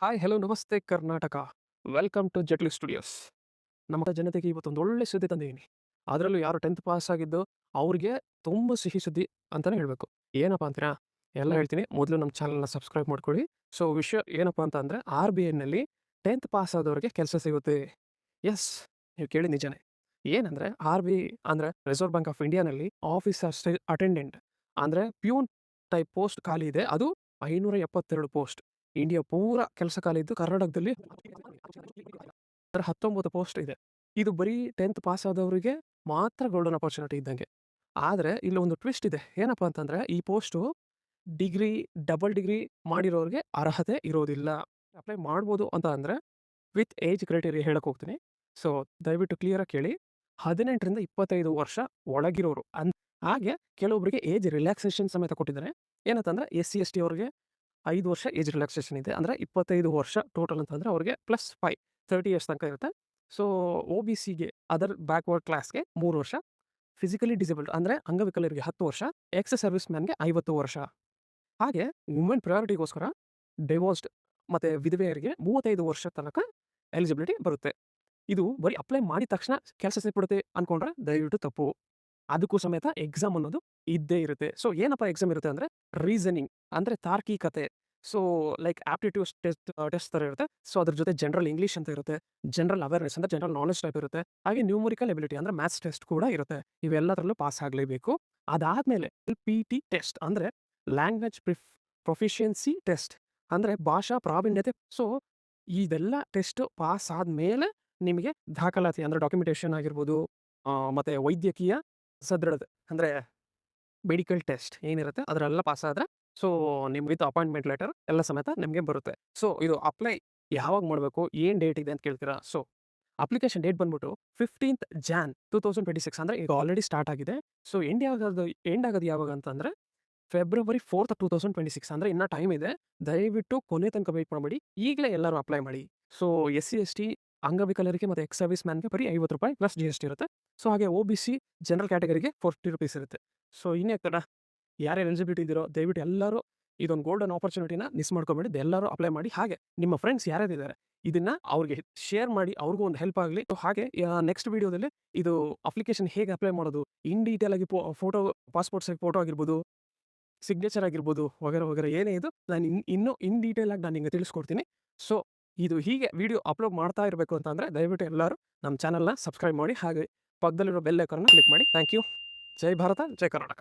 Hi hello ನಮಸ್ತೆ Karnataka. Welcome to Jetli studios. ನಮ್ಮ ಜನತೆಗೆ ಇವತ್ತೊಂದು ಒಳ್ಳೆ ಸುದ್ದಿ ತಂದಿದ್ದೀನಿ. ಅದರಲ್ಲೂ ಯಾರು 10th ಪಾಸ್ ಆಗಿದ್ದು ಅವ್ರಿಗೆ ತುಂಬ ಸಿಹಿ ಸುದ್ದಿ ಅಂತಾನೆ ಹೇಳ್ಬೇಕು. ಏನಪ್ಪಾ ಅಂತೀರಾ? ಎಲ್ಲ ಹೇಳ್ತೀನಿ. ಮೊದಲು ನಮ್ಮ ಚಾನಲ್‌ನ ಸಬ್ಸ್ಕ್ರೈಬ್ ಮಾಡ್ಕೊಳ್ಳಿ. ಸೊ ವಿಷಯ ಏನಪ್ಪಾ ಅಂತ ಅಂದ್ರೆ RBIನಲ್ಲಿ 10th ಪಾಸ್ ಆದವರಿಗೆ ಕೆಲಸ ಸಿಗುತ್ತೆ. ಯೆಸ್, ನೀವು ಕೇಳಿದ್ದು ನಿಜಾನೇ. ಏನಂದ್ರೆ RBI ಅಂದ್ರೆ ರಿಸರ್ವ್ ಬ್ಯಾಂಕ್ ಆಫ್ ಇಂಡಿಯಾನಲ್ಲಿ ಆಫೀಸ್ ಅಟೆಂಡೆಂಟ್ ಅಂದ್ರೆ ಪ್ಯೂನ್ ಟೈಪ್ ಪೋಸ್ಟ್ ಖಾಲಿ ಇದೆ. ಅದು 572 ಪೋಸ್ಟ್. ಇಂಡಿಯಾ ಪೂರ ಕೆಲಸ ಖಾಲಿ ಇದ್ದು ಕರ್ನಾಟಕದಲ್ಲಿ 19 ಪೋಸ್ಟ್ ಇದೆ. ಇದು ಬರೀ 10th ಪಾಸ್ ಆದವರಿಗೆ ಮಾತ್ರ ಗೋಲ್ಡನ್ ಅಪಾರ್ಚುನಿಟಿ ಇದ್ದಂಗೆ. ಆದ್ರೆ ಇಲ್ಲೊಂದು ಟ್ವಿಸ್ಟ್ ಇದೆ. ಏನಪ್ಪಾ ಅಂತಂದ್ರೆ ಈ ಪೋಸ್ಟು ಡಿಗ್ರಿ, ಡಬಲ್ ಡಿಗ್ರಿ ಮಾಡಿರೋರಿಗೆ ಅರ್ಹತೆ ಇರೋದಿಲ್ಲ. ಅಪ್ಲೈ ಮಾಡ್ಬೋದು ಅಂತ ಅಂದ್ರೆ ವಿತ್ ಏಜ್ ಕ್ರೈಟೀರಿಯಾ ಹೇಳಕ್ ಹೋಗ್ತೀನಿ. ಸೊ ದಯವಿಟ್ಟು ಕ್ಲಿಯರಾಗಿ ಕೇಳಿ. 18 ರಿಂದ 25 ವರ್ಷ ಒಳಗಿರೋರು ಹಾಗೆ ಕೆಲವೊಬ್ಬರಿಗೆ ಏಜ್ ರಿಲ್ಯಾಕ್ಸೇಷನ್ ಸಮೇತ ಕೊಟ್ಟಿದ್ದಾರೆ. ಏನಂತಂದ್ರೆ SC, ST ಅವರಿಗೆ 5 ವರ್ಷ ಏಜ್ ರಿಲ್ಯಾಕ್ಸೇಷನ್ ಇದೆ. ಅಂದ್ರೆ 25 ವರ್ಷ ಟೋಟಲ್ ಅಂತಂದ್ರೆ ಅವ್ರಿಗೆ +5 30 ಇಯರ್ಸ್ ತನಕ ಇರುತ್ತೆ. ಸೊ OBCಗೆ ಅದರ್ ಬ್ಯಾಕ್ವರ್ಡ್ ಕ್ಲಾಸ್‌ಗೆ 3 ವರ್ಷ, ಫಿಸಿಕಲಿ ಡಿಸೇಬಲ್ಡ್ ಅಂದ್ರೆ ಅಂಗವಿಕಲರಿಗೆ 10 ವರ್ಷ, ಎಕ್ಸ್ ಸರ್ವಿಸ್ ಮ್ಯಾನ್‌ಗೆ 50 ವರ್ಷ. ಹಾಗೆ ವುಮೆನ್ ಪ್ರಯಾರಿಟಿಗೋಸ್ಕರ ಡಿವೋರ್ಸ್ಡ್ ಮತ್ತೆ ವಿಧವೆಯರಿಗೆ 35 ವರ್ಷ ತನಕ ಎಲಿಜಿಬಿಲಿಟಿ ಬರುತ್ತೆ. ಇದು ಬರೀ ಅಪ್ಲೈ ಮಾಡಿದ ತಕ್ಷಣ ಕೆಲಸ ಸಿಕ್ಬಿಡುತ್ತೆ ಅನ್ಕೊಂಡ್ರೆ ದಯವಿಟ್ಟು ತಪ್ಪು. ಅದಕ್ಕೂ ಸಮೇತ ಎಕ್ಸಾಮ್ ಅನ್ನೋದು ಇದ್ದೇ ಇರುತ್ತೆ. ಸೊ ಏನಪ್ಪಾ ಎಕ್ಸಾಮ್ ಇರುತ್ತೆ ಅಂದ್ರೆ ರೀಸನಿಂಗ್ ಅಂದ್ರೆ ತಾರ್ಕಿಕತೆ. ಸೊ ಲೈಕ್ ಆಪ್ಟಿಟ್ಯೂಡ್ ಟೆಸ್ಟ್ ತರ ಇರುತ್ತೆ. ಸೊ ಅದ್ರ ಜೊತೆ ಜನರಲ್ ಇಂಗ್ಲಿಷ್ ಅಂತ ಇರುತ್ತೆ. ಜನರಲ್ ಅವೇರ್‌ನೆಸ್ ಅಂದ್ರೆ ಜನರಲ್ ನಾಲೆಡ್ಜ್ ಟೈಪ್ ಇರುತ್ತೆ. ಹಾಗೆ ನ್ಯೂಮರಿಕಲ್ ಎಬಿಲಿಟಿ ಅಂದ್ರೆ ಮ್ಯಾಥ್ಸ್ ಟೆಸ್ಟ್ ಕೂಡ ಇರುತ್ತೆ. ಇವೆಲ್ಲದರಲ್ಲೂ ಪಾಸ್ ಆಗಲೇಬೇಕು. ಅದಾದ್ಮೇಲೆ LPT ಟೆಸ್ಟ್ ಅಂದ್ರೆ ಲ್ಯಾಂಗ್ವೇಜ್ ಪ್ರೊಫಿಷಿಯನ್ಸಿ ಟೆಸ್ಟ್ ಅಂದ್ರೆ ಭಾಷಾ ಪ್ರಾವೀಣ್ಯತೆ. ಸೊ ಇದೆಲ್ಲ ಟೆಸ್ಟ್ ಪಾಸ್ ಆದ್ಮೇಲೆ ನಿಮಗೆ ದಾಖಲಾತಿ ಅಂದ್ರೆ ಡಾಕ್ಯುಮೆಂಟೇಶನ್ ಆಗಿರ್ಬೋದು, ಮತ್ತೆ ವೈದ್ಯಕೀಯ ಸದೃಢತೆ ಅಂದ್ರೆ ಮೆಡಿಕಲ್ ಟೆಸ್ಟ್ ಏನಿರುತ್ತೆ ಅದರೆಲ್ಲ ಪಾಸ್ ಆದ್ರೆ ಸೊ ನಿಮ್ ವಿತ್ ಅಪಾಯಿಂಟ್ಮೆಂಟ್ ಲೆಟರ್ ಎಲ್ಲ ಸಮೇತ ನಿಮಗೆ ಬರುತ್ತೆ. ಸೊ ಇದು ಅಪ್ಲೈ ಯಾವಾಗ ಮಾಡಬೇಕು? ಏನ್ ಡೇಟ್ ಇದೆ ಅಂತ ಕೇಳ್ತೀರಾ? ಸೊ ಅಪ್ಲಿಕೇಶನ್ ಡೇಟ್ ಬಂದ್ಬಿಟ್ಟು 15th ಜಾನ್ 2026 ಅಂದ್ರೆ ಈಗ ಆಲ್ರೆಡಿ ಸ್ಟಾರ್ಟ್ ಆಗಿದೆ. ಸೊ ಎಂಡ್ ಆಗೋದು ಯಾವಾಗ ಅಂತಂದ್ರೆ ಫೆಬ್ರವರಿ 4th 2026 ಅಂದ್ರೆ ಇನ್ನ ಟೈಮ್ ಇದೆ. ದಯವಿಟ್ಟು ಕೊನೆ ತನಕ ವೇಟ್ ಮಾಡಬೇಡಿ. ಈಗಲೇ ಎಲ್ಲರೂ ಅಪ್ಲೈ ಮಾಡಿ. ಸೊ SC, ST ಅಂಗವಿಕಲರಿಗೆ ಮತ್ತೆ ಎಕ್ಸ್ ಸರ್ವಿಸ್ ಮ್ಯಾನ್‌ಗೆ ಬರೀ ₹50 ಪ್ಲಸ್ GST ಇರುತ್ತೆ. ಸೊ ಹಾಗೆ OBC ಜನರಲ್ ಕ್ಯಾಟಗರಿಗೆ ₹40 ಇರುತ್ತೆ. ಸೊ ಇನ್ನೇಕ್ ತಡ? ಯಾರ್ಯಾರು ಎಲಿಜಿಬಿಲಿಟಿ ಇದ್ದೀರೋ ದಯವಿಟ್ಟು ಎಲ್ಲರೂ ಇದೊಂದು ಗೋಲ್ಡನ್ ಆಪರ್ಚುನಿಟಿನ ಮಿಸ್ ಮಾಡ್ಕೋಬೇಡಿ. ಎಲ್ಲರೂ ಅಪ್ಲೈ ಮಾಡಿ. ಹಾಗೆ ನಿಮ್ಮ ಫ್ರೆಂಡ್ಸ್ ಯಾರ್ಯಾರಿದ್ದಾರೆ ಇದನ್ನ ಅವ್ರಿಗೆ ಶೇರ್ ಮಾಡಿ. ಅವ್ರಿಗೂ ಒಂದು ಹೆಲ್ಪ್ ಆಗಲಿ. ಹಾಗೆ ನೆಕ್ಸ್ಟ್ ವಿಡಿಯೋದಲ್ಲಿ ಇದು ಅಪ್ಲಿಕೇಶನ್ ಹೇಗೆ ಅಪ್ಲೈ ಮಾಡೋದು ಇನ್ ಡೀಟೇಲ್ ಆಗಿ ಫೋಟೋ ಪಾಸ್‌ಪೋರ್ಟ್ ಸೈಜ್ ಫೋಟೋ ಆಗಿರ್ಬೋದು, ಸಿಗ್ನೇಚರ್ ಆಗಿರ್ಬೋದು ವಗೈರೆ ವಗೈರೆ ಏನೇ ಇದು ನಾನು ಇನ್ನೂ ಇನ್ ಡೀಟೇಲ್ ಆಗಿ ನಾನು ನಿಮಗೆ ತಿಳಿಸ್ಕೊಡ್ತೀನಿ. ಸೊ ಇದು ಹೀಗೆ ವಿಡಿಯೋ ಅಪ್ಲೋಡ್ ಮಾಡ್ತಾ ಇರಬೇಕು ಅಂತಂದ್ರೆ ದಯವಿಟ್ಟು ಎಲ್ಲರೂ ನಮ್ಮ ಚಾನಲ್‌ನ ಸಬ್ಸ್ಕ್ರೈಬ್ ಮಾಡಿ. ಹಾಗೆ ಪಕ್ಕದಲ್ಲಿರೋ ಬೆಲ್ ಐಕಾನ್ನ ಕ್ಲಿಕ್ ಮಾಡಿ. Thank you. ಜೈ ಭಾರತ, ಜೈ ಕರ್ನಾಟಕ.